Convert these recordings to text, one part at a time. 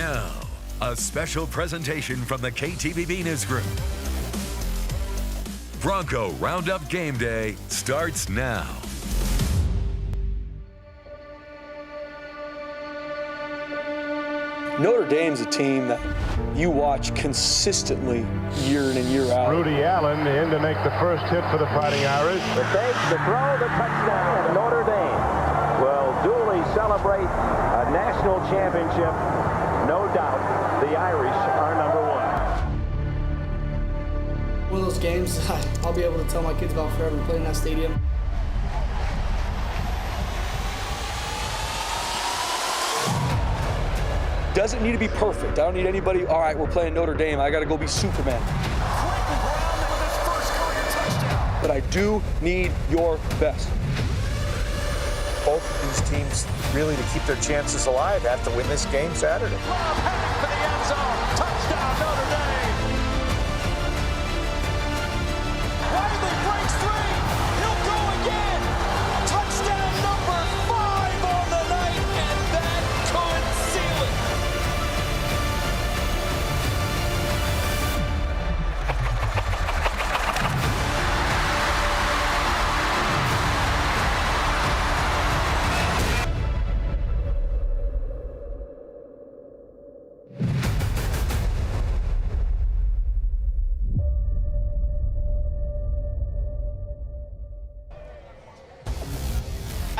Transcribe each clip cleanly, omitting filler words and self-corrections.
now, a special presentation from the KTVB Newsroom. Bronco Roundup Game Day starts now. Notre Dame's a team that you watch consistently year in and year out. Rudy Allen in to make the first hit for the Fighting Irish. The fake, the throw, the touchdown. Notre Dame will duly celebrate a national championship. No doubt the Irish are number one. One of those games I'll be able to tell my kids about forever, playing in that stadium. Doesn't need to be perfect. I don't need anybody, all right, we're playing Notre Dame, I got to go be Superman. But I do need your best. Both of these teams, really, to keep their chances alive, have to win this game Saturday. Love heading for the end zone. Touchdown, Notre Dame. Riley breaks three. He'll go again. Touchdown number 5 on the night, and that could seal it.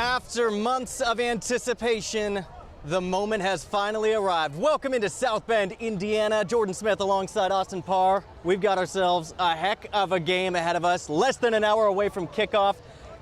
After months of anticipation, the moment has finally arrived. Welcome into South Bend, Indiana. Jordan Smith alongside Austin Parr. We've got ourselves a heck of a game ahead of us, less than an hour away from kickoff,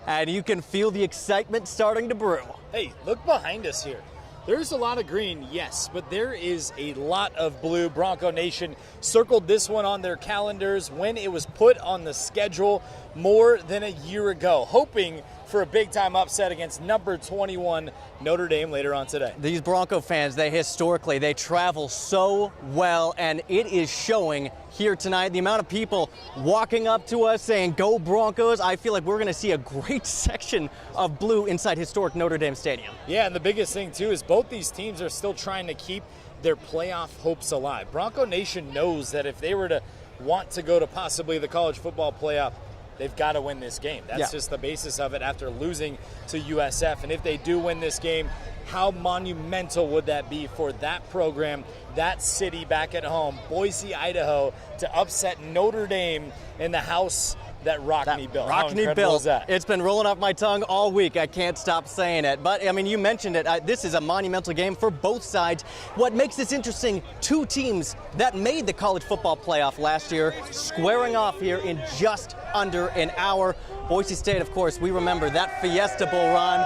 and you can feel the excitement starting to brew. Hey, look behind us here. There's a lot of green, yes, but there is a lot of blue. Bronco Nation circled this one on their calendars when it was put on the schedule more than a year ago, hoping for a big-time upset against number 21 Notre Dame later on today. These Bronco fans, they travel so well, and it is showing here tonight. The amount of people walking up to us saying, "Go Broncos," I feel like we're going to see a great section of blue inside historic Notre Dame Stadium. Yeah, and the biggest thing, too, is both these teams are still trying to keep their playoff hopes alive. Bronco Nation knows that if they were to want to go to possibly the college football playoff, they've got to win this game. That's just the basis of it after losing to USF. And if they do win this game, how monumental would that be for that program, that city back at home, Boise, Idaho, to upset Notre Dame in the house that Rockne built. How incredible is that? It's been rolling off my tongue all week. I can't stop saying it. But, I mean, you mentioned it. This is a monumental game for both sides. What makes this interesting, two teams that made the college football playoff last year squaring off here in just under an hour. Boise State, of course, we remember that Fiesta Bowl run.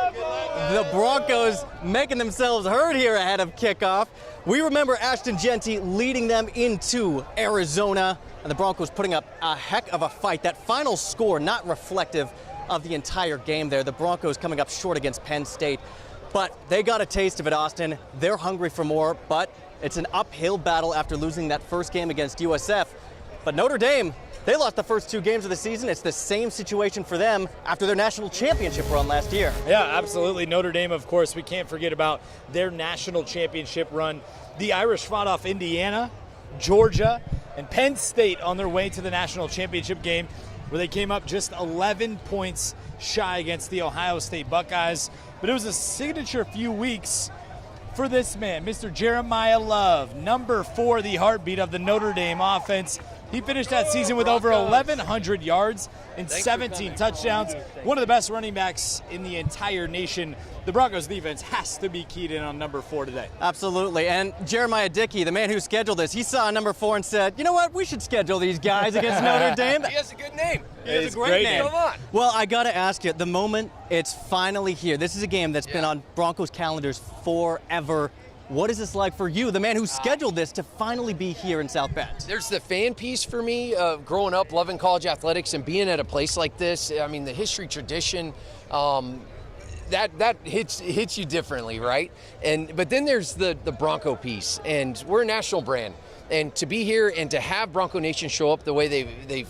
The Broncos making themselves heard here ahead of kickoff. We remember Ashton Genty leading them into Arizona, and the Broncos putting up a heck of a fight. That final score not reflective of the entire game there. The Broncos coming up short against Penn State, but they got a taste of it, Austin. They're hungry for more, but it's an uphill battle after losing that first game against USF. But Notre Dame, they lost the first 2 games of the season. It's the same situation for them after their national championship run last year. Yeah, absolutely. Notre Dame, of course, we can't forget about their national championship run. The Irish fought off Indiana, Georgia, and Penn State on their way to the national championship game, where they came up just 11 points shy against the Ohio State Buckeyes. But it was a signature few weeks for this man, Mr. Jeramiah Love, number 4, the heartbeat of the Notre Dame offense. He finished that season with over 1,100 yards and 17 touchdowns. One of the best running backs in the entire nation. The Broncos defense has to be keyed in on number 4 today. Absolutely. And Jeramiah Dickey, the man who scheduled this, he saw number 4 and said, you know what, we should schedule these guys against Notre Dame. He has a good name. He has a great name. Come on. Well, I got to ask you, the moment it's finally here, this is a game that's been on Broncos calendars forever. What is this like for you, the man who scheduled this, to finally be here in South Bend? There's the fan piece for me, growing up, loving college athletics and being at a place like this. I mean, the history, tradition, that hits you differently, right? But then there's the Bronco piece, and we're a national brand. And to be here and to have Bronco Nation show up the way they've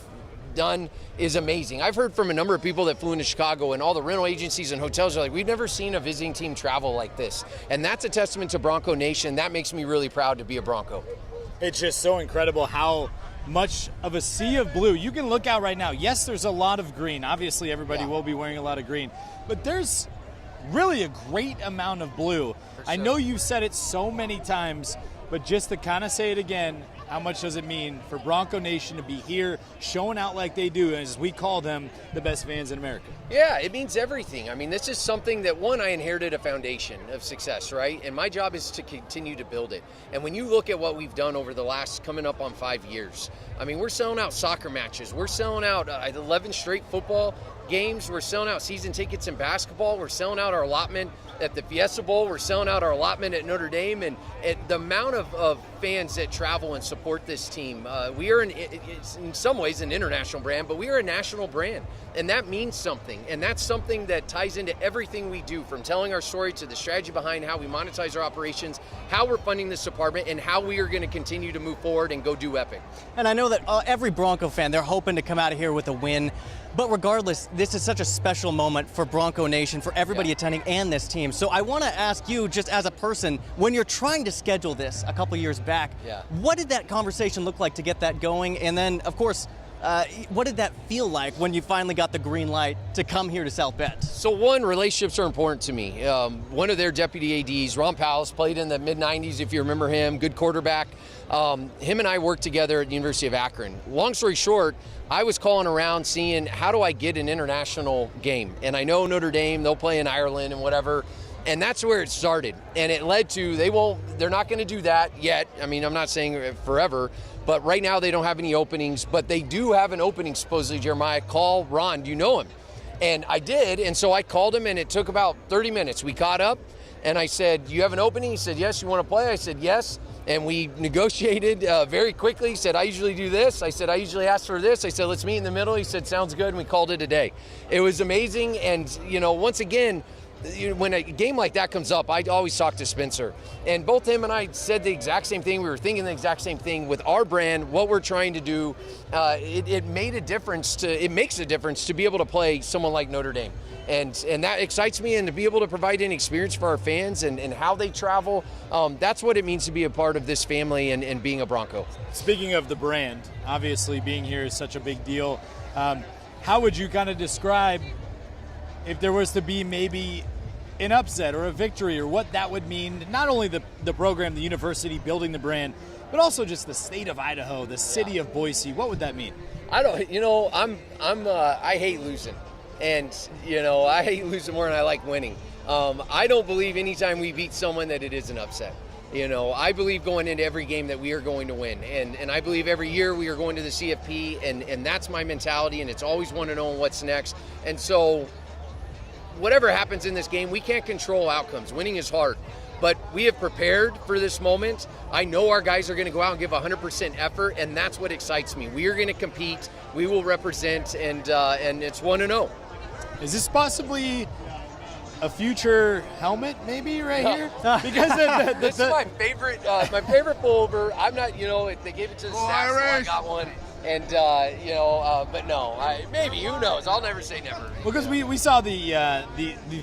done is amazing. I've heard from a number of people that flew into Chicago, and all the rental agencies and hotels are like, we've never seen a visiting team travel like this. And that's a testament to Bronco Nation. That makes me really proud to be a Bronco. It's just so incredible how much of a sea of blue. You can look out right now. Yes, there's a lot of green. Obviously, everybody will be wearing a lot of green. But there's really a great amount of blue. I know you've said it so many times, but just to kind of say it again, how much does it mean for Bronco Nation to be here, showing out like they do, as we call them, the best fans in America? Yeah, it means everything. I mean, this is something that, one, I inherited a foundation of success, right? And my job is to continue to build it. And when you look at what we've done over the last, coming up on 5 years, I mean, we're selling out soccer matches. We're selling out 11 straight football games. We're selling out season tickets in basketball. We're selling out our allotment at the Fiesta Bowl. We're selling out our allotment at Notre Dame. And the amount of fans that travel and support this team, we are it's in some ways an international brand, but we are a national brand. And that means something. And that's something that ties into everything we do, from telling our story to the strategy behind how we monetize our operations, how we're funding this department, and how we are going to continue to move forward and go do epic. And I know that every Bronco fan, they're hoping to come out of here with a win. But regardless, this is such a special moment for Bronco Nation, for everybody attending and this team. So I want to ask you, just as a person, when you're trying to schedule this a couple years back, what did that conversation look like to get that going? And then, of course, what did that feel like when you finally got the green light to come here to South Bend? So one, relationships are important to me. One of their deputy ADs, Ron Powell, played in the mid-90s, if you remember him, good quarterback. Him and I worked together at the University of Akron. Long story short, I was calling around seeing how do I get an international game. And I know Notre Dame, they'll play in Ireland and whatever. And that's where it started. And it led to, they're not going to do that yet. I mean, I'm not saying forever, but right now they don't have any openings. But they do have an opening, supposedly, Jeremiah. Call Ron, do you know him? And I did, and so I called him, and it took about 30 minutes. We caught up, and I said, you have an opening? He said, yes. You want to play? I said, yes. And we negotiated very quickly. He said, I usually do this. I said, I usually ask for this. I said, let's meet in the middle. He said, sounds good, and we called it a day. It was amazing, and, once again, when a game like that comes up, I always talk to Spencer. And both him and I said the exact same thing. We were thinking the exact same thing with our brand, what we're trying to do. It makes a difference to be able to play someone like Notre Dame. And that excites me, and to be able to provide an experience for our fans and how they travel, that's what it means to be a part of this family and being a Bronco. Speaking of the brand, obviously being here is such a big deal. How would you kind of describe, if there was to be maybe an upset or a victory, or what that would mean, not only the program, the university, building the brand, but also just the state of Idaho, the city of Boise? What would that mean? I hate losing. And, I hate losing more than I like winning. I don't believe anytime we beat someone that it is an upset. I believe going into every game that we are going to win. And I believe every year we are going to the CFP, and that's my mentality, and it's always want to know what's next. And so whatever happens in this game, we can't control outcomes. Winning is hard. But we have prepared for this moment. I know our guys are going to go out and give 100% effort, and that's what excites me. We are going to compete. We will represent, and it's 1-0. Is this possibly a future helmet, maybe, right here? Because this is my favorite pullover. I'm not, they gave it to the staff, so I got one. And, but no, maybe, who knows? I'll never say never. Because we saw the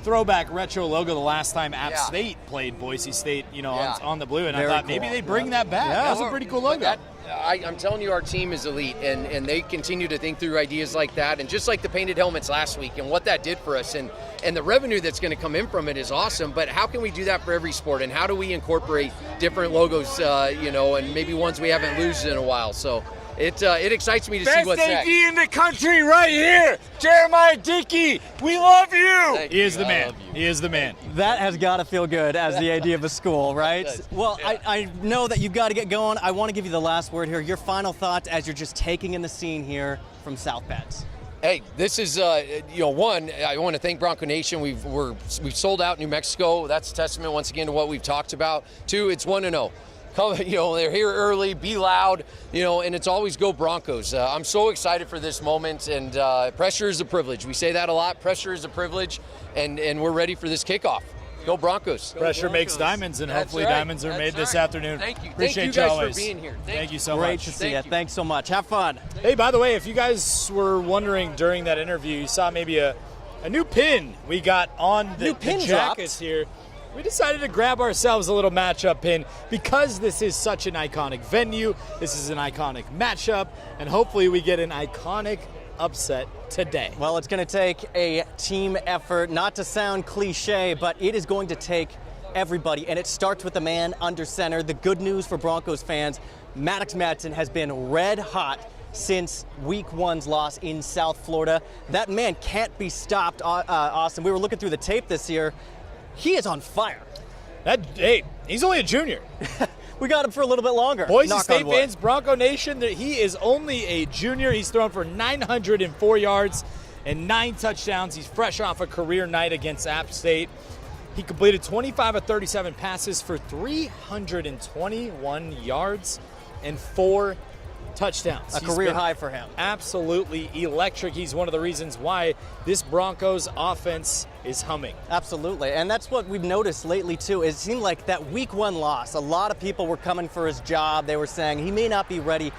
throwback retro logo the last time App State played Boise State, on the blue, and I thought maybe they bring that back. Yeah. That's a pretty cool logo. I'm telling you, our team is elite, and they continue to think through ideas like that, and just like the painted helmets last week and what that did for us, and the revenue that's going to come in from it is awesome. But how can we do that for every sport, and how do we incorporate different logos, and maybe ones we haven't used in a while? So it excites me to see what's next. Best AD in the country right here, Jeramiah Dickey. We love you. He is the man. He is the man. That has got to feel good as the AD of a school, right? Well, I know that you've got to get going. I want to give you the last word here. Your final thoughts as you're just taking in the scene here from South Bend. Hey, this is, one, I want to thank Bronco Nation. We've sold out New Mexico. That's a testament, once again, to what we've talked about. Two, it's 1-0. They're here early, be loud, and it's always go Broncos. I'm so excited for this moment, and pressure is a privilege. We say that a lot. Pressure is a privilege, and we're ready for this kickoff. Go Broncos. Pressure makes diamonds, and hopefully diamonds are made this afternoon. Thank you. Appreciate Thank you guys always for being here. Thank you so Great much. to see you. Thanks so much. Have fun. Hey, by the way, if you guys were wondering during that interview, you saw maybe a new pin we got on the jackets here. We decided to grab ourselves a little matchup pin because this is such an iconic venue. This is an iconic matchup, and hopefully we get an iconic upset today. Well, it's going to take a team effort, not to sound cliche, but it is going to take everybody, and it starts with the man under center. The good news for Broncos fans, Maddox Madson has been red hot since week 1's loss in South Florida. That man can't be stopped, Austin. We were looking through the tape this year. He is on fire. Hey, he's only a junior. We got him for a little bit longer. Boise State fans, Bronco Nation, he is only a junior. He's thrown for 904 yards and 9 touchdowns. He's fresh off a career night against App State. He completed 25 of 37 passes for 321 yards and 4 touchdowns. A career high for him. Absolutely electric. He's one of the reasons why this Broncos offense is humming. Absolutely, and that's what we've noticed lately too. It seemed like that week 1 loss, a lot of people were coming for his job. They were saying he may not be ready.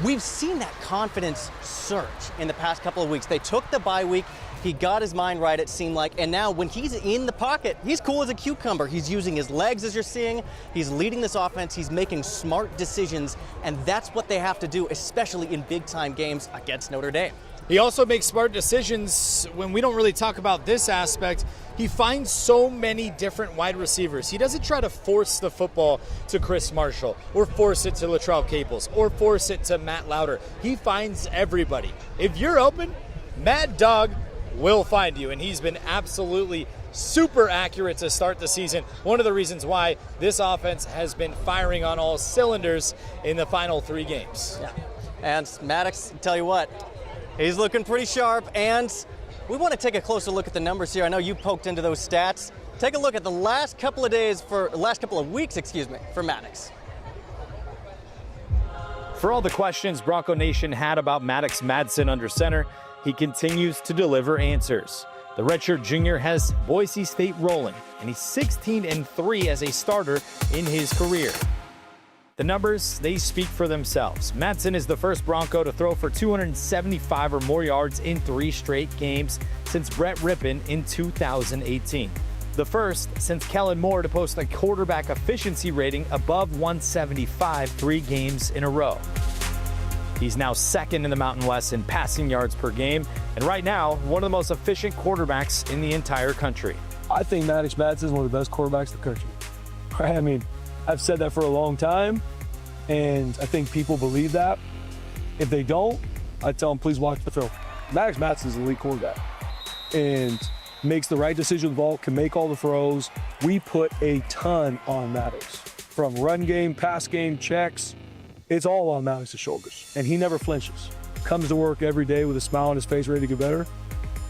We've seen that confidence surge in the past couple of weeks. They took the bye week. He got his mind right, it seemed like, and now when he's in the pocket, he's cool as a cucumber. He's using his legs, as you're seeing. He's leading this offense. He's making smart decisions, and that's what they have to do, especially in big-time games against Notre Dame. He also makes smart decisions when we don't really talk about this aspect. He finds so many different wide receivers. He doesn't try to force the football to Chris Marshall or force it to Latrell Caples or force it to Matt Lauder. He finds everybody. If you're open, Mad Dog will find you, and he's been absolutely super accurate to start the season. One of the reasons why this offense has been firing on all cylinders in the final 3 games. Yeah. And Maddox, tell you what, he's looking pretty sharp, and we want to take a closer look at the numbers here. I know you poked into those stats. Take a look at the last couple of weeks, for Maddox. For all the questions Bronco Nation had about Maddox Madson under center, he continues to deliver answers. The redshirt junior has Boise State rolling, and he's 16-3 as a starter in his career. The numbers, they speak for themselves. Madson is the first Bronco to throw for 275 or more yards in 3 straight games since Brett Rippon in 2018. The first since Kellen Moore to post a quarterback efficiency rating above 175 3 games in a row. He's now second in the Mountain West in passing yards per game, and right now, one of the most efficient quarterbacks in the entire country. I think Maddox Madson is one of the best quarterbacks in the country. Right? I mean, I've said that for a long time, and I think people believe that. If they don't, I tell them, please watch the film. Maddox Madson is an elite quarterback and makes the right decision with the ball, can make all the throws. We put a ton on Maddox, from run game, pass game, checks. It's all on Maddox's shoulders, and he never flinches. Comes to work every day with a smile on his face, ready to get better,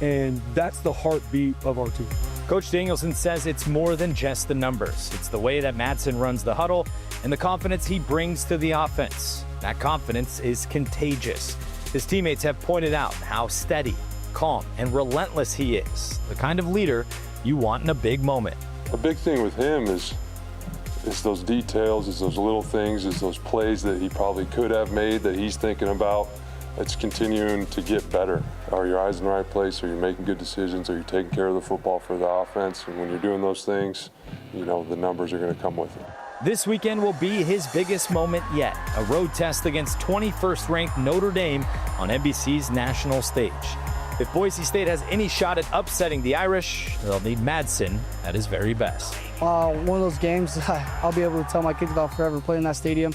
and that's the heartbeat of our team. Coach Danielson says it's more than just the numbers. It's the way that Madson runs the huddle and the confidence he brings to the offense. That confidence is contagious. His teammates have pointed out how steady, calm, and relentless he is, the kind of leader you want in a big moment. A big thing with him is those details, is those little things, is those plays that he probably could have made that he's thinking about. It's continuing to get better. Are your eyes in the right place? Are you making good decisions? Are you taking care of the football for the offense? And when you're doing those things, you know, the numbers are going to come with it. This weekend will be his biggest moment yet, a road test against 21st ranked Notre Dame on NBC's national stage. If Boise State has any shot at upsetting the Irish, they'll need Madson at his very best. One of those games I'll be able to tell my kids about forever, playing in that stadium.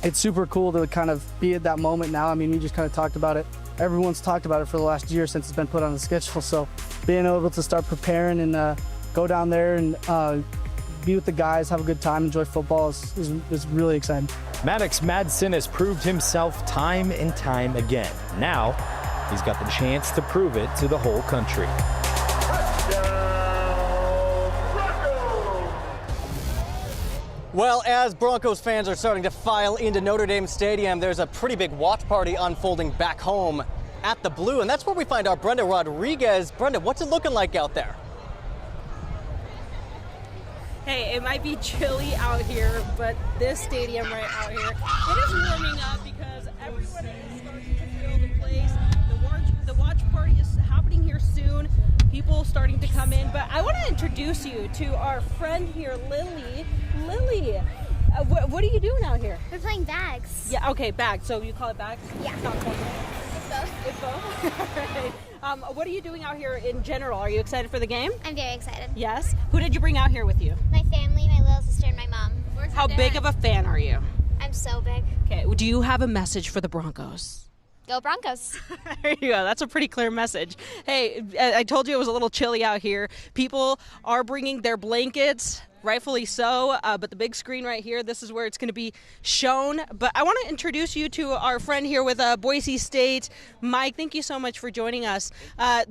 It's super cool to kind of be at that moment now. I mean, we just kind of talked about it. Everyone's talked about it for the last year since it's been put on the schedule. So being able to start preparing and go down there and be with the guys, have a good time, enjoy football is really exciting. Maddox Madson has proved himself time and time again. Now, he's got the chance to prove it to the whole country. Well, as Broncos fans are starting to file into Notre Dame Stadium, there's a pretty big watch party unfolding back home at the Blue, and that's where we find our Brenda Rodriguez. Brenda, what's it looking like out there? Hey, it might be chilly out here, but this stadium right out here, it is warming up because everyone is starting to fill the place. The watch party is happening here soon. People starting to come in, but I want to introduce you to our friend here, Lily. Lily, what are you doing out here? We're playing bags. Yeah, okay, bags. So you call it bags? Yeah. It's not coin. It's both. It's both? All right. What are you doing out here in general? Are you excited for the game? I'm very excited. Yes. Who did you bring out here with you? My family, my little sister, and my mom. How big of a fan are you? I'm so big. Okay, do you have a message for the Broncos? Go Broncos. There you go. That's a pretty clear message. Hey, I told you it was a little chilly out here. People are bringing their blankets, rightfully so, but the big screen right here, this is where it's going to be shown. But I want to introduce you to our friend here with Boise State. Mike, thank you so much for joining us.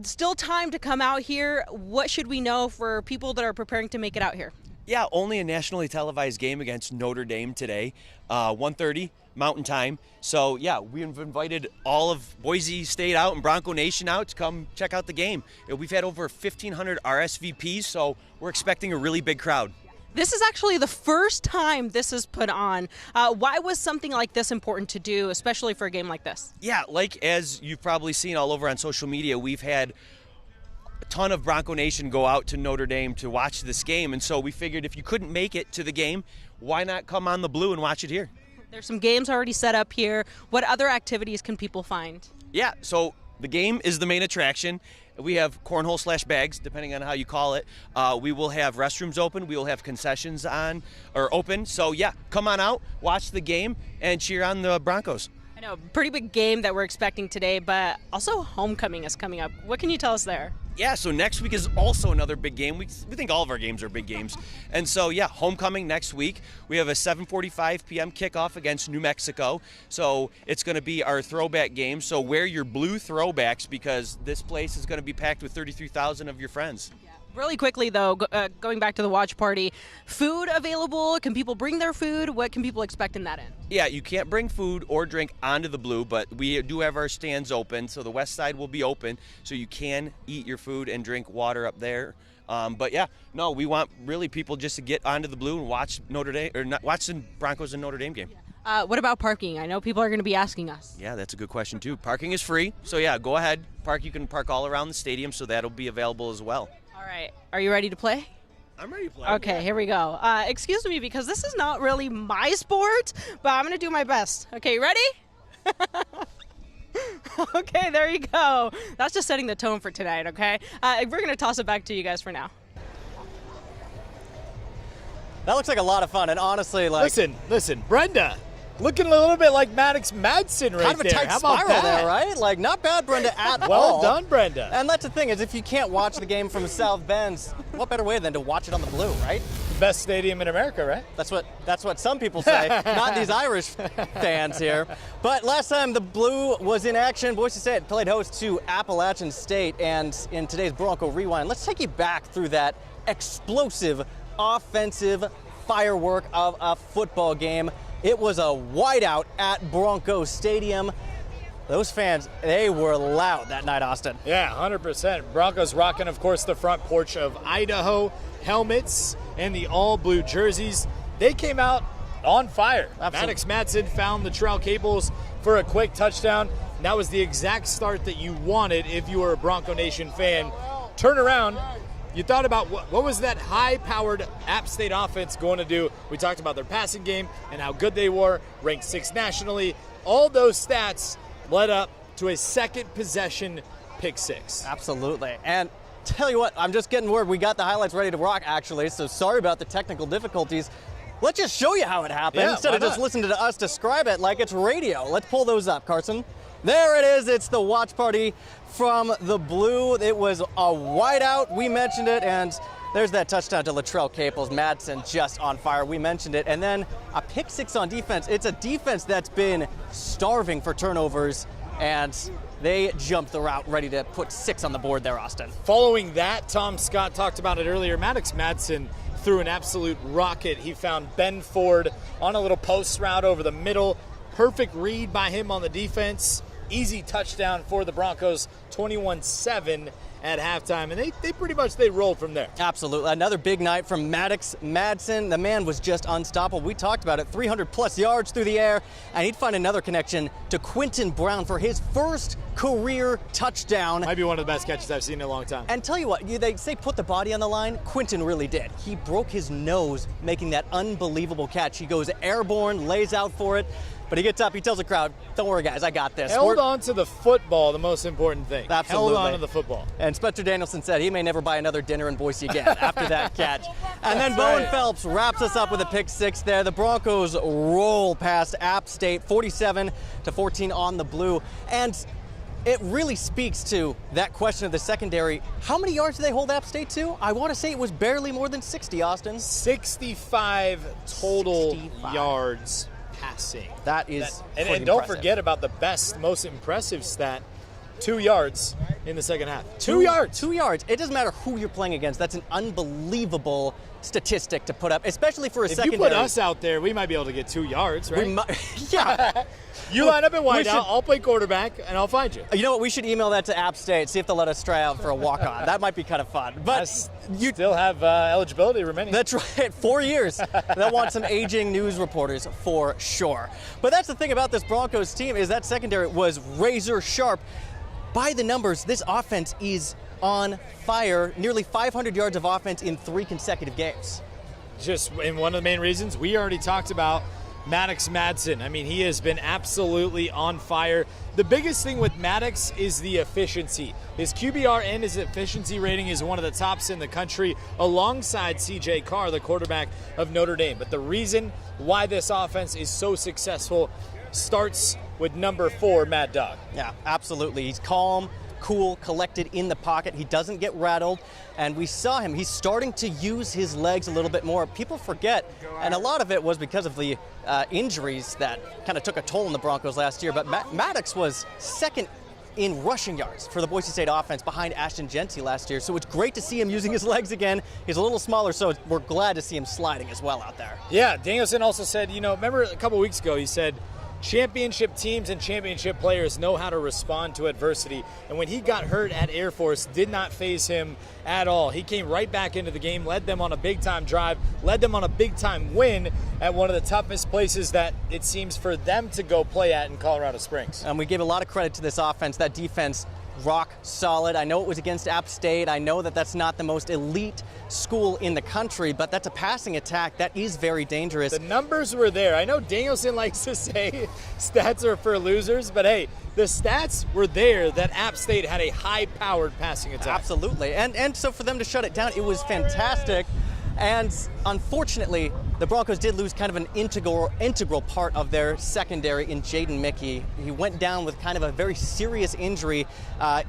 Still time to come out here. What should we know for people that are preparing to make it out here? Yeah, only a nationally televised game against Notre Dame today, 1:30 Mountain Time. So, yeah, we've invited all of Boise State out and Bronco Nation out to come check out the game. We've had over 1,500 RSVPs, so we're expecting a really big crowd. This is actually the first time this is put on. Why was something like this important to do, especially for a game like this? Yeah, like as you've probably seen all over on social media, we've had a ton of Bronco Nation go out to Notre Dame to watch this game, and so we figured if you couldn't make it to the game, why not come on the blue and watch it here? There's some games already set up here. What other activities can people find? Yeah, so the game is the main attraction. We have cornhole/bags, depending on how you call it. We will have restrooms open. We will have concessions open. So, yeah, come on out, watch the game, and cheer on the Broncos. I know, pretty big game that we're expecting today, but also homecoming is coming up. What can you tell us there? Yeah, so next week is also another big game. We think all of our games are big games. And so, yeah, homecoming next week. We have a 7:45 p.m. kickoff against New Mexico. So it's going to be our throwback game. So wear your blue throwbacks because this place is going to be packed with 33,000 of your friends. Really quickly, though, going back to the watch party, food available? Can people bring their food? What can people expect in that end? Yeah, you can't bring food or drink onto the blue, but we do have our stands open, so the west side will be open, so you can eat your food and drink water up there. But yeah, no, we want really people just to get onto the blue and watch Notre Dame or watch the Broncos and Notre Dame game. What about parking? I know people are going to be asking us. Yeah, that's a good question too. Parking is free, so yeah, go ahead. You can park all around the stadium, so that'll be available as well. All right, are you ready to play? I'm ready to play. Okay, here we go. Excuse me, because this is not really my sport, but I'm going to do my best. Okay, you ready? Okay, there you go. That's just setting the tone for tonight, okay? We're going to toss it back to you guys for now. That looks like a lot of fun, and honestly, like... Listen, Brenda. Looking a little bit like Maddox Madson right there. Kind of a tight spiral there, right? Like, not bad, Brenda, at all. Well done, Brenda. And that's the thing, is if you can't watch the game from South Bend, what better way than to watch it on the blue, right? Best stadium in America, right? That's what some people say, not these Irish fans here. But last time the blue was in action, Boise State played host to Appalachian State, and in today's Bronco Rewind, let's take you back through that explosive offensive firework of a football game. It was a whiteout at Bronco Stadium. Those fans, they were loud that night, Austin. Yeah, 100%. Broncos rocking, of course, the front porch of Idaho, helmets, and the all-blue jerseys. They came out on fire. Absolutely. Maddox Madson found Latrell Caples for a quick touchdown. That was the exact start that you wanted if you were a Bronco Nation fan. Turn around. You thought about what was that high-powered App State offense going to do? We talked about their passing game and how good they were, ranked 6th nationally. All those stats led up to a second possession pick six. Absolutely. And tell you what, I'm just getting word. We got the highlights ready to rock, actually, so sorry about the technical difficulties. Let's just show you how it happened instead of just listening to us describe it like it's radio. Let's pull those up, Carson. There it is. It's the watch party from the blue. It was a whiteout. We mentioned it, and there's that touchdown to Latrell Caples. Madson just on fire. We mentioned it. And then a pick six on defense. It's a defense that's been starving for turnovers, and they jumped the route ready to put 6 on the board there, Austin. Following that, Tom Scott talked about it earlier. Maddox Madson threw an absolute rocket. He found Ben Ford on a little post route over the middle. Perfect read by him on the defense. Easy touchdown for the Broncos, 21-7. at halftime, and they pretty much rolled from there. Absolutely. Another big night from Maddox Madson. The man was just unstoppable. We talked about it, 300-plus yards through the air, and he'd find another connection to Quentin Brown for his first career touchdown. Might be one of the best catches I've seen in a long time. And tell you what, they say put the body on the line. Quentin really did. He broke his nose making that unbelievable catch. He goes airborne, lays out for it. But he gets up, he tells the crowd, don't worry, guys, I got this. Held on to the football, the most important thing. Absolutely. Held on to the football. And Spencer Danielson said he may never buy another dinner in Boise again after that catch. And then Bowen Phelps wraps us up with a pick six there. The Broncos roll past App State, 47-14 on the blue. And it really speaks to that question of the secondary. How many yards did they hold App State to? I want to say it was barely more than 60, Austin. 65 total yards passing. That is and don't forget about the best, most impressive stat, 2 yards in the second half. 2 yards. 2 yards. It doesn't matter who you're playing against. That's an unbelievable statistic to put up, especially for a secondary. If you put us out there, we might be able to get 2 yards, right? Yeah. You line up in wideout, I'll play quarterback, and I'll find you. You know what? We should email that to App State, see if they'll let us try out for a walk-on. That might be kind of fun. But you still have eligibility remaining. That's right. 4 years. They'll want some aging news reporters for sure. But that's the thing about this Broncos team is that secondary was razor sharp. By the numbers, this offense is on fire. Nearly 500 yards of offense in 3 consecutive games. Just in one of the main reasons we already talked about, Maddox Madson. I mean, he has been absolutely on fire. The biggest thing with Maddox is the efficiency. His QBR and his efficiency rating is one of the tops in the country, alongside CJ Carr, the quarterback of Notre Dame. But the reason why this offense is so successful starts with number 4, Mad Dog. Yeah, absolutely. He's calm, cool, collected in the pocket. He doesn't get rattled. And we saw him. He's starting to use his legs a little bit more. People forget, and a lot of it was because of the injuries that kind of took a toll on the Broncos last year. But Maddox was second in rushing yards for the Boise State offense behind Ashton Genty last year. So it's great to see him using his legs again. He's a little smaller, so we're glad to see him sliding as well out there. Yeah, Danielson also said, remember a couple weeks ago, he said, championship teams and championship players know how to respond to adversity. And when he got hurt at Air Force, did not faze him at all. He came right back into the game, led them on a big-time drive, led them on a big-time win at one of the toughest places that it seems for them to go play at in Colorado Springs. And we give a lot of credit to this offense. That defense, rock solid. I know it was against App State. I know that that's not the most elite school in the country, but that's a passing attack that is very dangerous. The numbers were there. I know Danielson likes to say stats are for losers, but hey, the stats were there that App State had a high-powered passing attack. Absolutely. And so for them to shut it down, it was fantastic. And unfortunately, the Broncos did lose kind of an integral part of their secondary in Jaden Mickey. He went down with kind of a very serious injury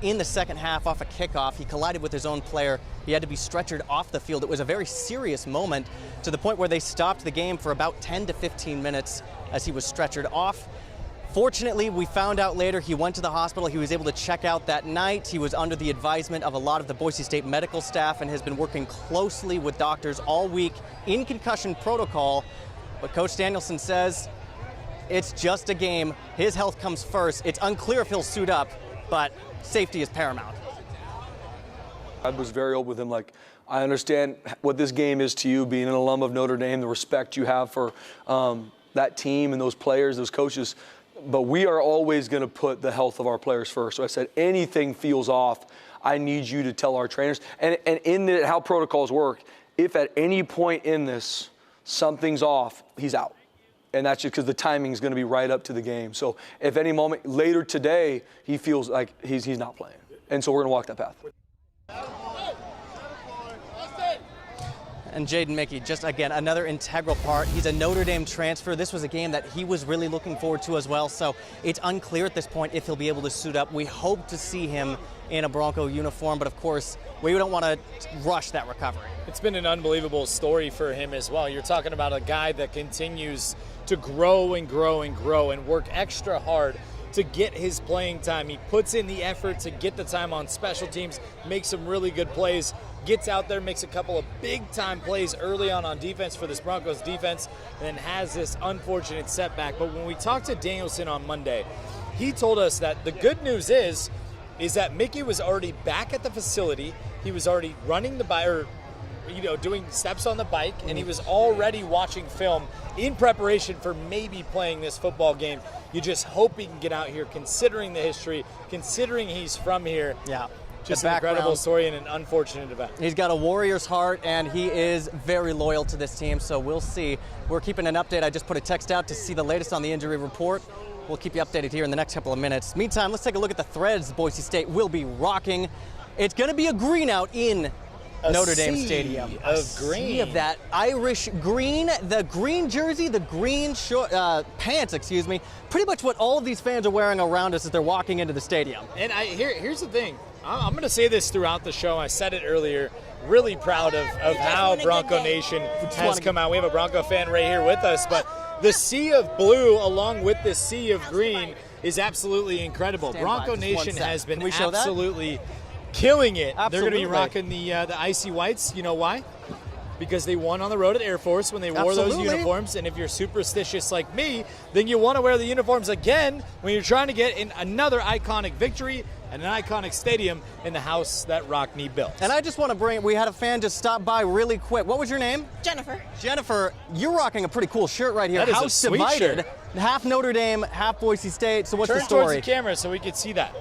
in the second half off a kickoff. He collided with his own player. He had to be stretchered off the field. It was a very serious moment to the point where they stopped the game for about 10 to 15 minutes as he was stretchered off. Fortunately, we found out later he went to the hospital. He was able to check out that night. He was under the advisement of a lot of the Boise State medical staff and has been working closely with doctors all week in concussion protocol. But Coach Danielson says it's just a game. His health comes first. It's unclear if he'll suit up, but safety is paramount. I was very open with him, like, I understand what this game is to you, being an alum of Notre Dame, the respect you have for that team and those players, those coaches. But we are always going to put the health of our players first. So I said, anything feels off, I need you to tell our trainers. And in how protocols work, if at any point in this something's off, he's out. And that's just because the timing is going to be right up to the game. So if any moment later today he feels like he's not playing. And so we're going to walk that path. And Jaden Mickey, just again, another integral part. He's a Notre Dame transfer. This was a game that he was really looking forward to as well. So it's unclear at this point if he'll be able to suit up. We hope to see him in a Bronco uniform, but of course, we don't want to rush that recovery. It's been an unbelievable story for him as well. You're talking about a guy that continues to grow and grow and grow and work extra hard to get his playing time. He puts in the effort to get the time on special teams, makes some really good plays, gets out there, makes a couple of big-time plays early on defense for this Broncos defense, and then has this unfortunate setback. But when we talked to Danielson on Monday, he told us that the good news is is that Mickey was already back at the facility. He was already running the bike, or doing steps on the bike, and he was already watching film in preparation for maybe playing this football game. You just hope he can get out here, considering the history, considering he's from here. Yeah. Just an incredible story and an unfortunate event. He's got a Warriors heart, and he is very loyal to this team, so we'll see. We're keeping an update. I just put a text out to see the latest on the injury report. We'll keep you updated here in the next couple of minutes. Meantime, let's take a look at the threads Boise State will be rocking. It's going to be a green out in Notre Dame Stadium. Of green. Sea of that Irish green, the green jersey, the green pants, pretty much what all of these fans are wearing around us as they're walking into the stadium. And here's the thing. I'm going to say this throughout the show. I said it earlier. Really proud of how Bronco Nation has come out. We have a Bronco fan right here with us, but the sea of blue along with the sea of green is absolutely incredible. Bronco Nation has been absolutely killing it. Absolutely. They're going to be rocking the icy whites. You know why? Because they won on the road at Air Force when they wore those uniforms. And if you're superstitious like me, then you want to wear the uniforms again when you're trying to get in another iconic victory and an iconic stadium in the house that Rockne built. And I just want to we had a fan just stop by really quick. What was your name? Jennifer. Jennifer, you're rocking a pretty cool shirt right here. That is House a sweet divided. shirt. Half Notre Dame, half Boise State. So what's the Turn story? towards the camera so we can see that.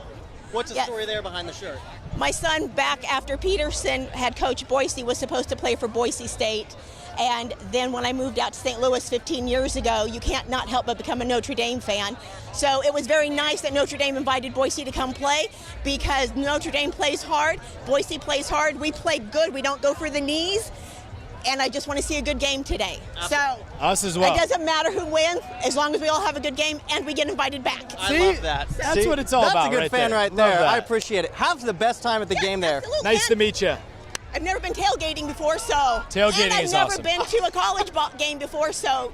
What's the story there behind the shirt? My son, back after Peterson had coached Boise, was supposed to play for Boise State. And then when I moved out to St. Louis 15 years ago, you can't not help but become a Notre Dame fan. So it was very nice that Notre Dame invited Boise to come play, because Notre Dame plays hard, Boise plays hard, we play good, we don't go for the knees. And I just want to see a good game today. So us as well. It doesn't matter who wins, as long as we all have a good game and we get invited back. I love that. That's what it's all about. That's a good right fan there. right Love there. that. I appreciate it. Have the best time at the game there. Nice to meet you. I've never been tailgating before, so. Tailgating and I've is never awesome. been to a college game before, so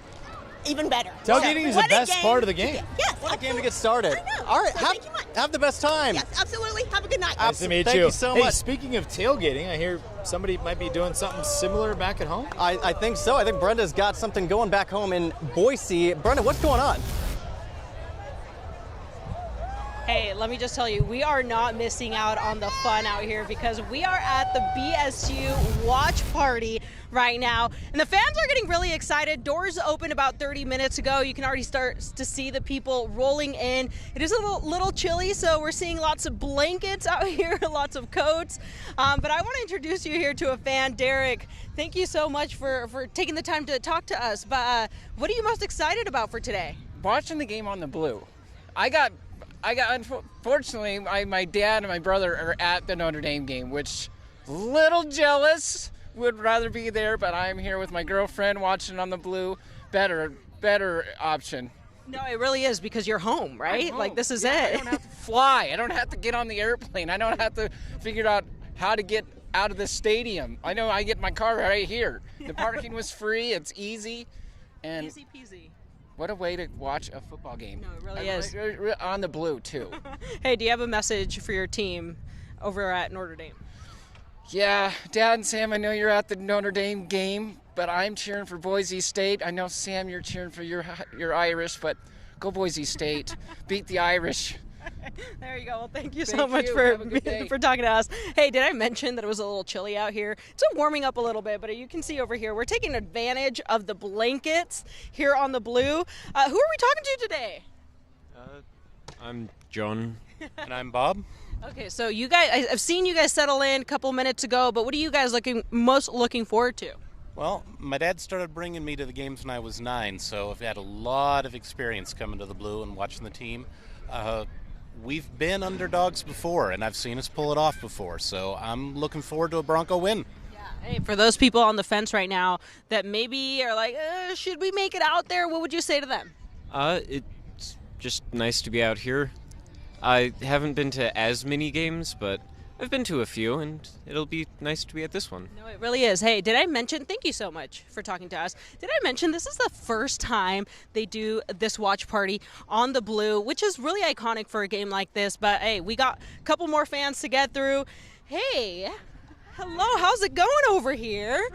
even better. Tailgating is the best part of the game. Yes, what a game to get started. I know. All right, So thank you much. have the best time. Yes, absolutely. Have a good night. Nice to meet Thank you. you so Hey, much. speaking of tailgating, I hear somebody might be doing something similar back at home. I think so. I think Brenda's got something going back home in Boise. Brenda, what's going on? Hey, let me just tell you, we are not missing out on the fun out here, because we are at the BSU watch party right now, and the fans are getting really excited. Doors opened about 30 minutes ago. You can already start to see the people rolling in. It is a little chilly, so we're seeing lots of blankets out here, lots of coats. But I want to introduce you here to a fan, Derek. Thank you so much for taking the time to talk to us. But what are you most excited about for today? Watching the game on the blue. Unfortunately, my dad and my brother are at the Notre Dame game, which little jealous, would rather be there, but I'm here with my girlfriend watching on the blue. Better option. No, it really is, because you're home, right? Home. Like, this is it. it. I don't have to fly. I don't have to get on the airplane. I don't have to figure out how to get out of the stadium. I know I get my car right here. The parking was free. It's easy. And easy peasy. What a way to watch a football game. No, it really is. On the blue, too. Hey, do you have a message for your team over at Notre Dame? Yeah, Dad and Sam, I know you're at the Notre Dame game, but I'm cheering for Boise State. I know, Sam, you're cheering for your Irish, but go Boise State. Beat the Irish. There you go. Well, thank you so much for talking to us. Hey, did I mention that it was a little chilly out here? It's warming up a little bit, but you can see over here, we're taking advantage of the blankets here on the blue. Who are we talking to today? I'm John. And I'm Bob. Okay, so you guys, I've seen you guys settle in a couple minutes ago, but what are you guys most looking forward to? Well, my dad started bringing me to the games when I was 9, so I've had a lot of experience coming to the Blue and watching the team. We've been underdogs before, and I've seen us pull it off before, so I'm looking forward to a Bronco win. Yeah. Hey, for those people on the fence right now that maybe are like, should we make it out there? What would you say to them? It's just nice to be out here. I haven't been to as many games, but I've been to a few, and it'll be nice to be at this one. No, it really is. Hey, did I mention, thank you so much for talking to us. Did I mention this is the first time they do this watch party on the blue, which is really iconic for a game like this. But hey, we got a couple more fans to get through. Hey, hello, how's it going over here?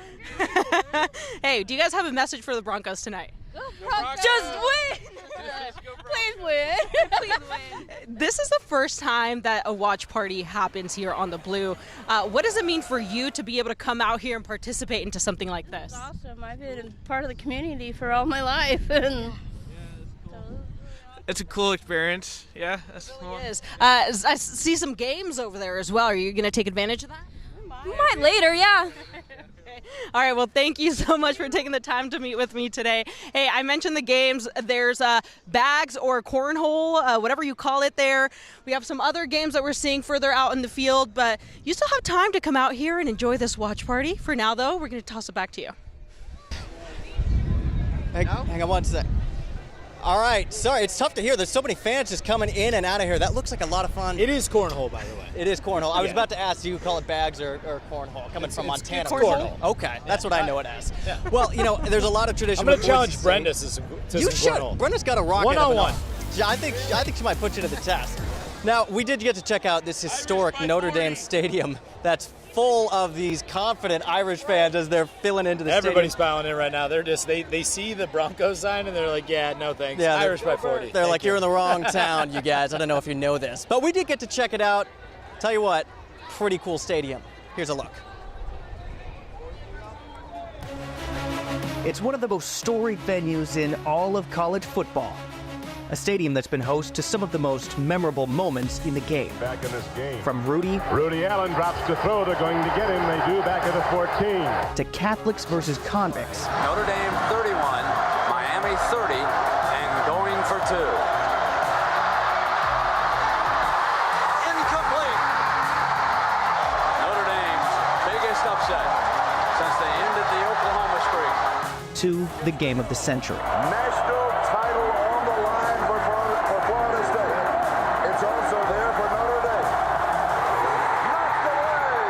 Hey, do you guys have a message for the Broncos tonight? Broncos. Just win! Please win. Please win. This is the first time that a watch party happens here on the Blue. What does it mean for you to be able to come out here and participate into something like this? It's awesome. I've been part of the community for all my life. And it's a cool experience. Yeah, that's cool. It is. I see some games over there as well. Are you going to take advantage of that? we might later, yeah. All right, well, thank you so much for taking the time to meet with me today. Hey, I mentioned the games. There's bags or cornhole, whatever you call it there. We have some other games that we're seeing further out in the field, but you still have time to come out here and enjoy this watch party. For now, though, we're going to toss it back to you. Hang on one sec. All right, sorry, it's tough to hear. There's so many fans just coming in and out of here. That looks like a lot of fun. It is cornhole, by the way. It is cornhole. I was about to ask, do you call it bags or cornhole? Coming from Montana. It's cornhole. Okay, that's what I know it as. Yeah. Well, you know, there's a lot of tradition. I'm going to challenge Brenda to some cornhole. You should. Brenda's got a rocket. One-on-one. Yeah, I think she might put you to the test. Now, we did get to check out this historic Notre Dame stadium that's full of these confident Irish fans as they're filling into the Everybody's stadium. piling in right now. They're just they see the Broncos sign and they're like, yeah, no thanks. Yeah, Irish by 40. They're like, you're in the wrong town, you guys. I don't know if you know this. But we did get to check it out. Tell you what, pretty cool stadium. Here's a look. It's one of the most storied venues in all of college football. A stadium that's been host to some of the most memorable moments in the game. Back in this game. From Rudy Allen drops to throw. They're going to get him. They do back at the 14. To Catholics versus convicts. Notre Dame 31, Miami 30, and going for two. Incomplete. Notre Dame's biggest upset since they ended the Oklahoma streak. To the game of the century. National title on the line for Florida State. It's also there for Notre Dame. Knocked away.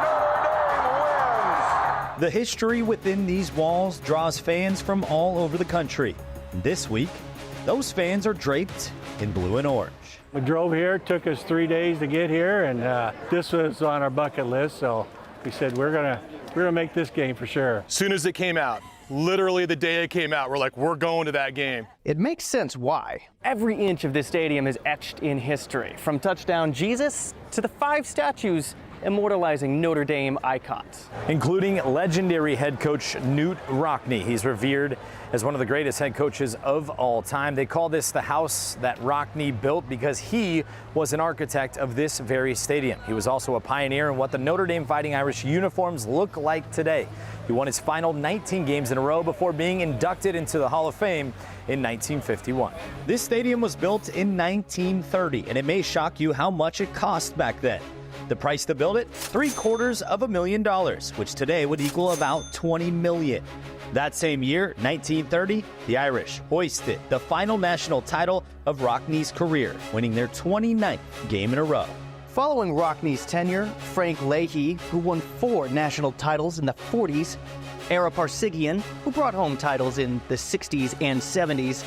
Notre Dame wins. The history within these walls draws fans from all over the country. This week, those fans are draped in blue and orange. We drove here, it took us 3 days to get here, and this was on our bucket list, so we said we're gonna make this game for sure. Soon as it came out, literally the day it came out, we're like, we're going to that game. It makes sense why. Every inch of this stadium is etched in history, from touchdown Jesus to the 5 statues immortalizing Notre Dame icons. Including legendary head coach Knute Rockne. He's revered as one of the greatest head coaches of all time. They call this the house that Rockne built because he was an architect of this very stadium. He was also a pioneer in what the Notre Dame Fighting Irish uniforms look like today. He won his final 19 games in a row before being inducted into the Hall of Fame in 1951. This stadium was built in 1930, and it may shock you how much it cost back then. The price to build it, $750,000, which today would equal about $20 million. That same year, 1930, the Irish hoisted the final national title of Rockne's career, winning their 29th game in a row. Following Rockne's tenure, Frank Leahy, who won 4 national titles in the 40s, Ara Parsigian, who brought home titles in the 60s and 70s,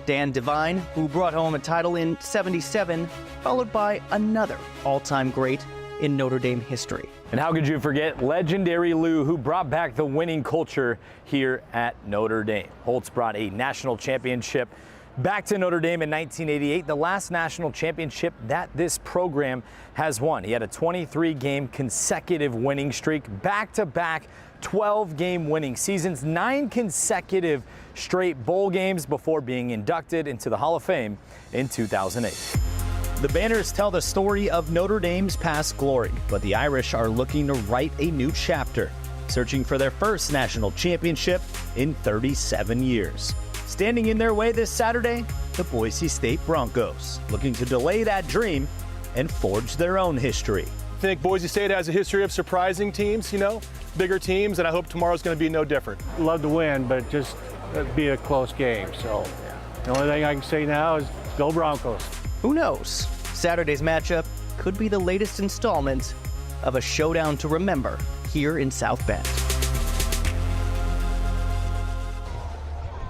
Dan Devine, who brought home a title in 77, followed by another all-time great in Notre Dame history. And how could you forget legendary Lou, who brought back the winning culture here at Notre Dame. Holtz brought a national championship back to Notre Dame in 1988, the last national championship that this program has won. He had a 23-game consecutive winning streak, back-to-back 12-game winning seasons, 9 consecutive straight bowl games before being inducted into the Hall of Fame in 2008. The banners tell the story of Notre Dame's past glory, but the Irish are looking to write a new chapter, searching for their first national championship in 37 years. Standing in their way this Saturday, the Boise State Broncos, looking to delay that dream and forge their own history. I think Boise State has a history of surprising teams, bigger teams, and I hope tomorrow's going to be no different. Love to win, but just be a close game. So the only thing I can say now is go Broncos. Who knows? Saturday's matchup could be the latest installment of a showdown to remember here in South Bend.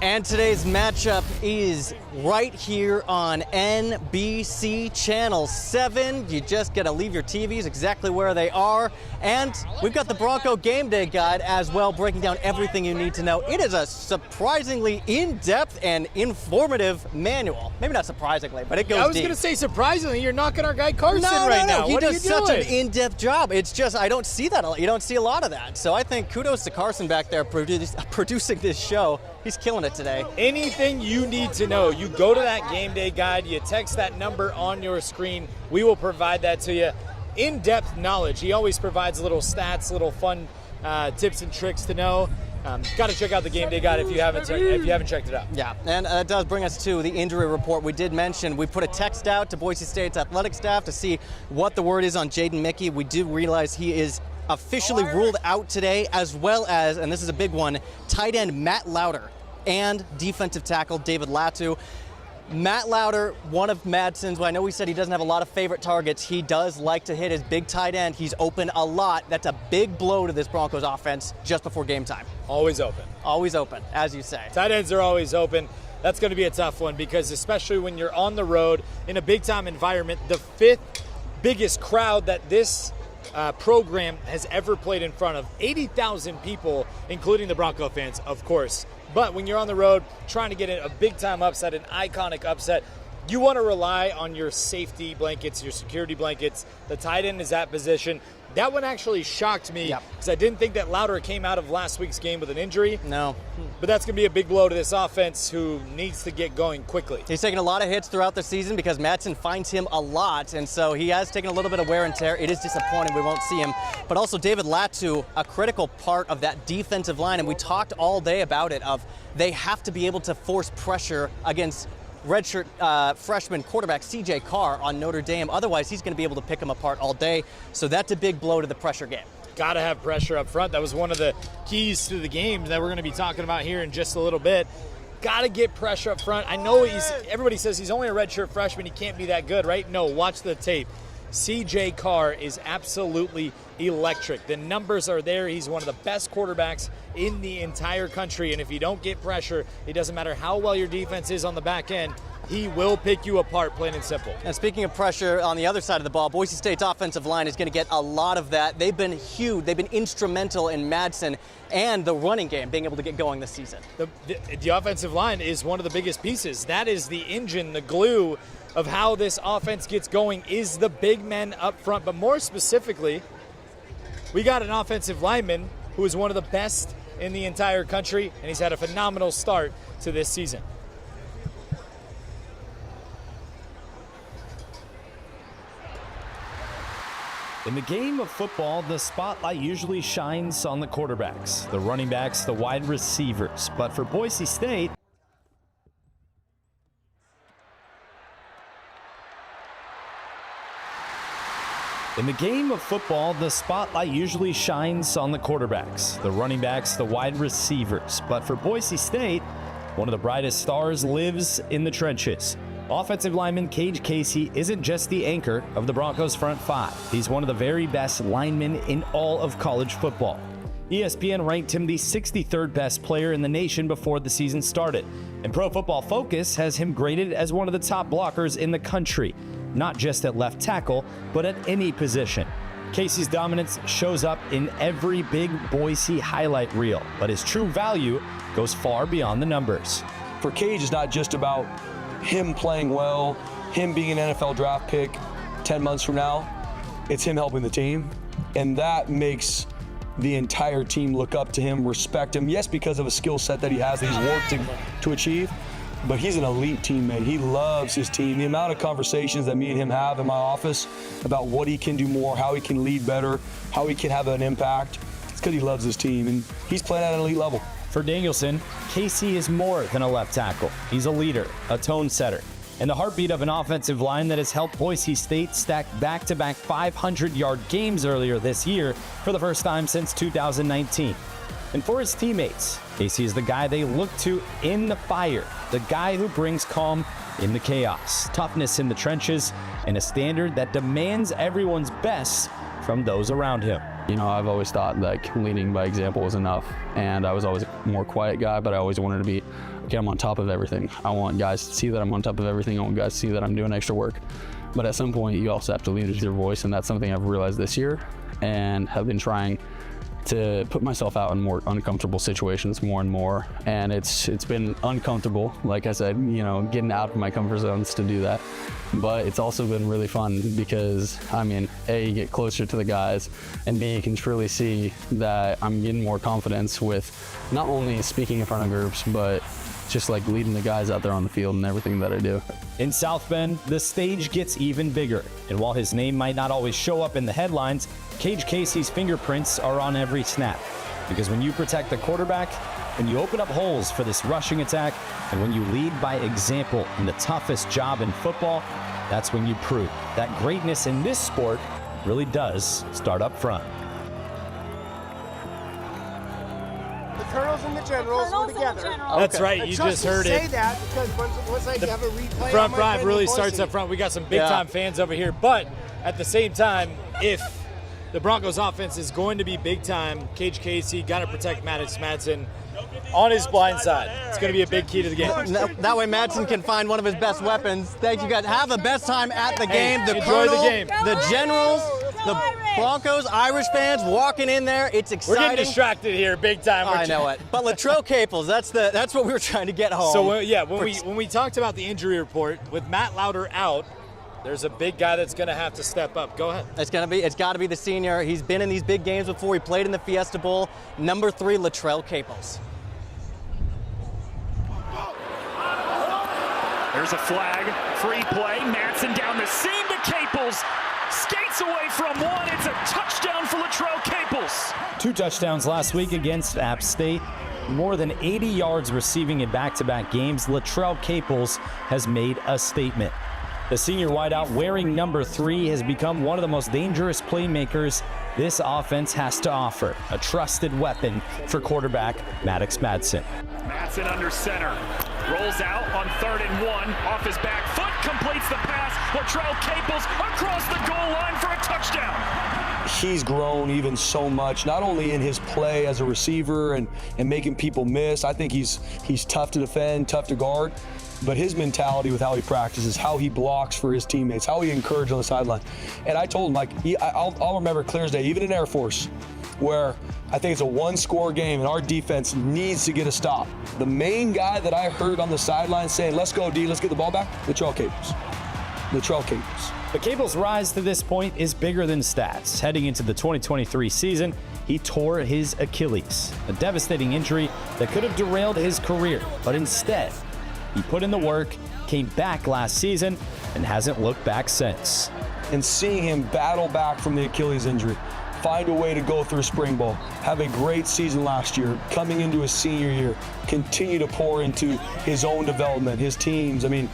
And today's matchup is right here on NBC Channel 7. You just got to leave your TVs exactly where they are. And we've got the Bronco Game Day guide as well, breaking down everything you need to know. It is a surprisingly in-depth and informative manual. Maybe not surprisingly, but it goes deep. I was going to say, surprisingly, you're knocking our guy Carson right now. He what does are you doing? such an in-depth job. It's just, I don't see that a lot. You don't see a lot of that. So I think kudos to Carson back there producing this show. He's killing it today. Anything you need to know, you go to that Game Day guide, you text that number on your screen. We will provide that to you. In-depth knowledge. He always provides little stats, little fun tips and tricks to know. Got to check out the Game Day guide if you haven't checked it out. Yeah, and it does bring us to the injury report. We did mention we put a text out to Boise State's athletic staff to see what the word is on Jaden Mickey. We do realize he is officially ruled out today, as well as, and this is a big one, tight end Matt Lauder and defensive tackle David Latu. Matt Lauder, one of Madson's, well, I know we said he doesn't have a lot of favorite targets. He does like to hit his big tight end. He's open a lot. That's a big blow to this Broncos offense just before game time. Always open. Always open, as you say. Tight ends are always open. That's going to be a tough one because especially when you're on the road in a big-time environment, the fifth biggest crowd that this program has ever played in front of, 80,000 people, including the Bronco fans, of course. But when you're on the road trying to get a big-time upset, an iconic upset, you want to rely on your safety blankets, your security blankets. The tight end is that position. That one actually shocked me because I didn't think that Lauder came out of last week's game with an injury. No. But that's going to be a big blow to this offense who needs to get going quickly. He's taken a lot of hits throughout the season because Madson finds him a lot, and so he has taken a little bit of wear and tear. It is disappointing we won't see him. But also David Latu, a critical part of that defensive line, and we talked all day about it, of they have to be able to force pressure against redshirt freshman quarterback C.J. Carr on Notre Dame. Otherwise, he's going to be able to pick him apart all day. So that's a big blow to the pressure game. Got to have pressure up front. That was one of the keys to the game that we're going to be talking about here in just a little bit. Got to get pressure up front. I know everybody says he's only a redshirt freshman. He can't be that good, right? No, watch the tape. C.J. Carr is absolutely electric. The numbers are there. He's one of the best quarterbacks in the entire country. And if you don't get pressure, it doesn't matter how well your defense is on the back end, he will pick you apart, plain and simple. And speaking of pressure on the other side of the ball, Boise State's offensive line is going to get a lot of that. They've been huge. They've been instrumental in Madson and the running game being able to get going this season. The offensive line is one of the biggest pieces. That is the engine, the glue of how this offense gets going is the big men up front. But more specifically, we got an offensive lineman who is one of the best in the entire country, and he's had a phenomenal start to this season. In the game of football, the spotlight usually shines on the quarterbacks, the running backs, the wide receivers. But for Boise State, in the game of football, the spotlight usually shines on the quarterbacks, the running backs, the wide receivers. But for Boise State, one of the brightest stars lives in the trenches. Offensive lineman Kage Casey isn't just the anchor of the Broncos' front five. He's one of the very best linemen in all of college football. ESPN ranked him the 63rd best player in the nation before the season started, and Pro Football Focus has him graded as one of the top blockers in the country, not just at left tackle, but at any position. Casey's dominance shows up in every big Boise highlight reel, but his true value goes far beyond the numbers. For Kage, it's not just about him playing well, him being an NFL draft pick 10 months from now. It's him helping the team, and that makes the entire team look up to him, respect him. Yes, because of a skill set that he has that he's worked to achieve, but he's an elite teammate. He loves his team. The amount of conversations that me and him have in my office about what he can do more, how he can lead better, how he can have an impact, it's because he loves his team, and he's playing at an elite level. For Danielson, Casey is more than a left tackle. He's a leader, a tone setter, and the heartbeat of an offensive line that has helped Boise State stack back-to-back 500-yard games earlier this year for the first time since 2019. And for his teammates, Casey is the guy they look to in the fire, the guy who brings calm in the chaos, toughness in the trenches, and a standard that demands everyone's best from those around him. You know, I've always thought like leading by example was enough, and I was always a more quiet guy, but I always wanted to be, okay, I'm on top of everything. I want guys to see that I'm on top of everything. I want guys to see that I'm doing extra work. But at some point, you also have to lead with your voice, and that's something I've realized this year and have been trying to put myself out in more uncomfortable situations more and more. And it's been uncomfortable, like I said, you know, getting out of my comfort zones to do that. But it's also been really fun because, I mean, A, you get closer to the guys, and B, you can truly see that I'm getting more confidence with not only speaking in front of groups, but just like leading the guys out there on the field and everything that I do. In South Bend, the stage gets even bigger. And while his name might not always show up in the headlines, Kage Casey's fingerprints are on every snap. Because when you protect the quarterback, when you open up holes for this rushing attack, and when you lead by example in the toughest job in football, that's when you prove that greatness in this sport really does start up front. The Colonels and the Generals were together. That's right. You just heard say it. that because once I have a replay Front on my drive friend really in Boise. starts up front. We got some big-time fans over here. But at the same time, if the Broncos offense is going to be big-time, Kage Casey got to protect Maddox Madson on his blind side. It's going to be a big key to the game. That way Madson can find one of his best weapons. Thank you guys. Have the best time at the game. The enjoy the Colonel, game. the Generals, the Broncos, Irish fans walking in there. It's exciting. We're getting distracted here big time. I know it. But Latrell Caples, that's what we were trying to get home. So, when we talked about the injury report, with Matt Lauder out, there's a big guy that's going to have to step up. Go ahead. It's got to be the senior. He's been in these big games before. He played in the Fiesta Bowl. Number 3, Latrell Caples. There's a flag, free play. Madson down the seam to Caples. Skates away from one. It's a touchdown for Latrell Caples. 2 touchdowns last week against App State. More than 80 yards receiving in back-to-back games. Latrell Caples has made a statement. The senior wideout wearing number 3 has become one of the most dangerous playmakers this offense has to offer. A trusted weapon for quarterback Maddox Madson. Madson under center. Rolls out on 3rd and 1. Off his back foot. Completes the pass. Latrell Caples across the goal line for a touchdown. He's grown even so much, not only in his play as a receiver and making people miss. I think he's tough to defend, tough to guard. But his mentality with how he practices, how he blocks for his teammates, how he encourages on the sideline. And I told him, like, I'll remember clear as day, even in Air Force, where I think it's a 1-score game and our defense needs to get a stop. The main guy that I heard on the sideline saying, let's go, D, let's get the ball back, Latrell Caples. Latrell Caples. But Caples' rise to this point is bigger than stats. Heading into the 2023 season, he tore his Achilles, a devastating injury that could have derailed his career. But instead, he put in the work, came back last season, and hasn't looked back since. And seeing him battle back from the Achilles injury, find a way to go through spring ball, have a great season last year, coming into his senior year, continue to pour into his own development, his teams. I mean,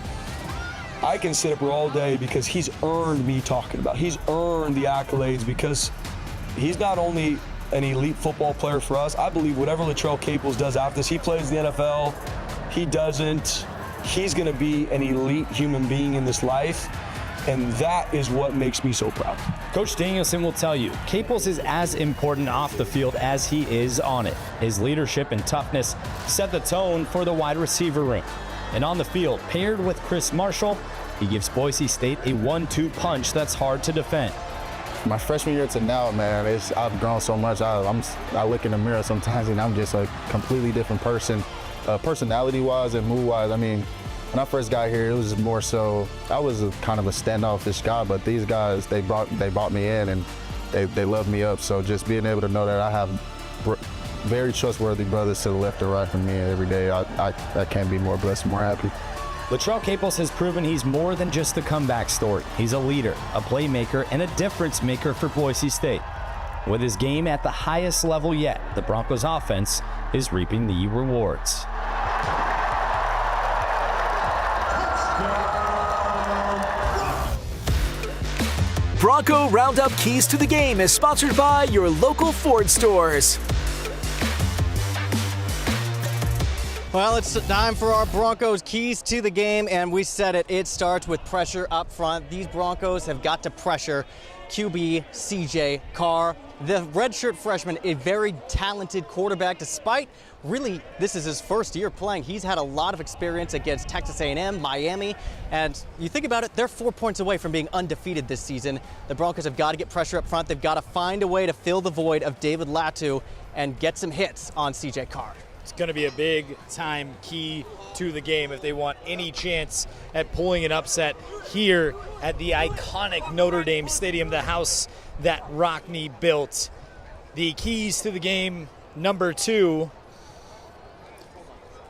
I can sit up here all day because he's earned me talking about. He's earned the accolades because he's not only an elite football player for us. I believe whatever Latrell Caples does after this, he plays in the NFL, he doesn't, he's going to be an elite human being in this life. And that is what makes me so proud. Coach Danielson will tell you, Caples is as important off the field as he is on it. His leadership and toughness set the tone for the wide receiver room. And on the field, paired with Chris Marshall, he gives Boise State a 1-2 punch that's hard to defend. My freshman year to now, man, I've grown so much. I look in the mirror sometimes and I'm just a completely different person, personality-wise and mood-wise. I mean, when I first got here, it was more so, I was kind of a standoffish guy, but these guys, they brought me in and they loved me up. So just being able to know that I have very trustworthy brothers to the left and right from me every day, I can't be more blessed, more happy. Latrell Caples has proven he's more than just a comeback story. He's a leader, a playmaker, and a difference maker for Boise State. With his game at the highest level yet, the Broncos offense is reaping the rewards. Bronco Roundup Keys to the Game is sponsored by your local Ford stores. Well, it's time for our Broncos keys to the game, and we said it. It starts with pressure up front. These Broncos have got to pressure QB CJ Carr. The redshirt freshman, a very talented quarterback, despite really this is his first year playing. He's had a lot of experience against Texas A&M, Miami, and you think about it, they're 4 points away from being undefeated this season. The Broncos have got to get pressure up front. They've got to find a way to fill the void of David Latu and get some hits on CJ Carr. It's going to be a big-time key to the game if they want any chance at pulling an upset here at the iconic Notre Dame Stadium, the house that Rockne built. The keys to the game, number 2.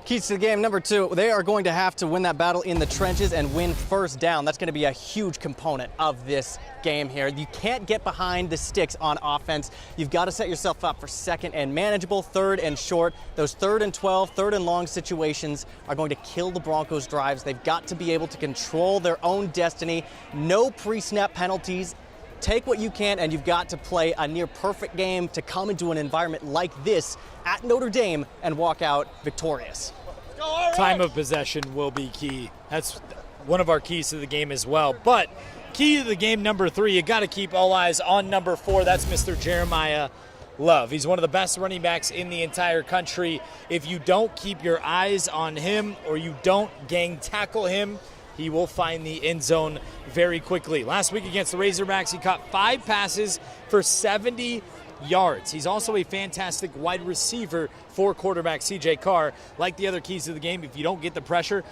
Keys to the game, number 2, they are going to have to win that battle in the trenches and win first down. That's going to be a huge component of this game here. You can't get behind the sticks on offense. You've got to set yourself up for second and manageable, third and short. Those 3rd and 12, 3rd and long situations are going to kill the Broncos' drives. They've got to be able to control their own destiny. No pre-snap penalties. Take what you can, and you've got to play a near perfect game to come into an environment like this at Notre Dame and walk out victorious. Time of possession will be key. That's one of our keys to the game as well. But key to the game, number 3, you got to keep all eyes on number 4. That's Mr. Jeramiah Love. He's one of the best running backs in the entire country. If you don't keep your eyes on him or you don't gang tackle him, he will find the end zone very quickly. Last week against the Razorbacks, he caught 5 passes for 70 yards. He's also a fantastic wide receiver for quarterback CJ Carr. Like the other keys to the game, if you don't get the pressure,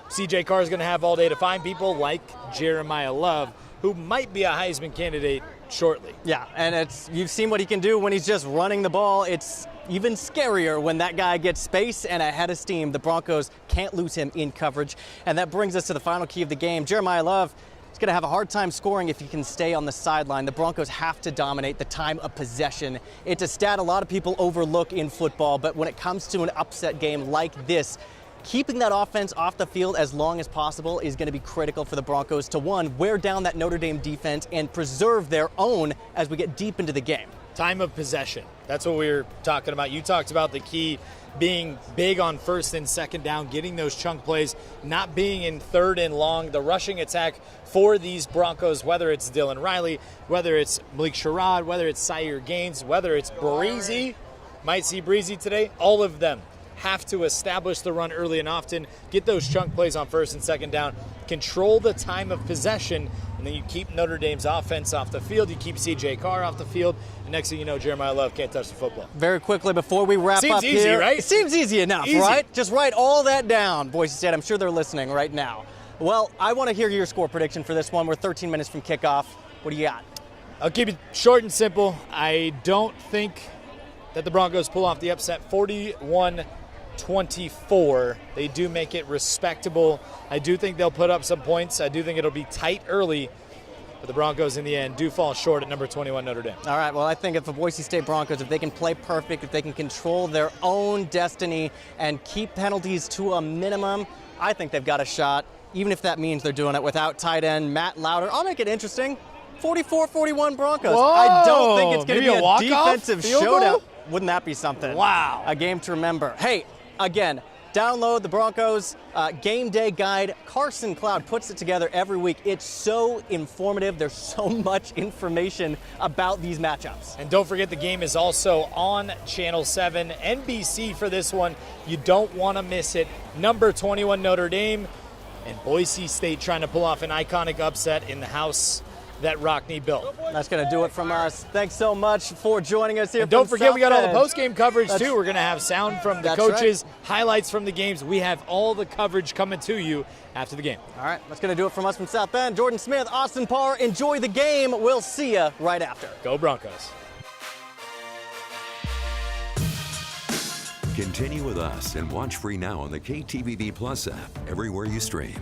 CJ Carr is going to have all day to find people like Jeramiah Love, who might be a Heisman candidate shortly. Yeah, and you've seen what he can do when he's just running the ball. It's even scarier when that guy gets space and a head of steam. The Broncos can't lose him in coverage. And that brings us to the final key of the game. Jeramiah Love is going to have a hard time scoring if he can stay on the sideline. The Broncos have to dominate the time of possession. It's a stat a lot of people overlook in football, but when it comes to an upset game like this, keeping that offense off the field as long as possible is going to be critical for the Broncos to, one, wear down that Notre Dame defense and preserve their own as we get deep into the game. Time of possession. That's what we were talking about. You talked about the key being big on 1st and 2nd down, getting those chunk plays, not being in 3rd and long. The rushing attack for these Broncos, whether it's Dylan Riley, whether it's Malik Sherrod, whether it's Sire Gaines, whether it's Breezy, might see Breezy today, all of them have to establish the run early and often, get those chunk plays on 1st and 2nd down, control the time of possession, and then you keep Notre Dame's offense off the field, you keep CJ Carr off the field, and next thing you know, Jeramiah Love can't touch the football. Very quickly before we wrap up easy, here. right? It seems easy enough, Easy. right? Just write all that down, Boise State. I'm sure they're listening right now. Well, I want to hear your score prediction for this one. We're 13 minutes from kickoff. What do you got? I'll keep it short and simple. I don't think that the Broncos pull off the upset. 41-24. They do make it respectable. I do think they'll put up some points. I do think it'll be tight early, but the Broncos in the end do fall short at number 21 Notre Dame. All right, well, I think if the Boise State Broncos, if they can play perfect, if they can control their own destiny and keep penalties to a minimum, I think they've got a shot, even if that means they're doing it without tight end Matt Lauder. I'll make it interesting. 44-41 Broncos. Whoa, I don't think it's going to be a defensive field showdown. goal? Wouldn't that be something? Wow. A game to remember. Hey, again, download the Broncos Game Day Guide. Carson Cloud puts it together every week. It's so informative. There's so much information about these matchups. And don't forget, the game is also on Channel 7, NBC for this one. You don't want to miss it. Number 21 Notre Dame and Boise State trying to pull off an iconic upset in the house that Rockne built. That's going to do it from us. Thanks so much for joining us here. And don't forget, South we got all the Bend. post-game coverage too. We're going to have sound from the coaches, right. highlights from the games. We have all the coverage coming to you after the game. All right, that's going to do it from us from South Bend. Jordan Smith, Austin Parr, enjoy the game. We'll see you right after. Go Broncos. Continue with us and watch free now on the KTVB Plus app everywhere you stream.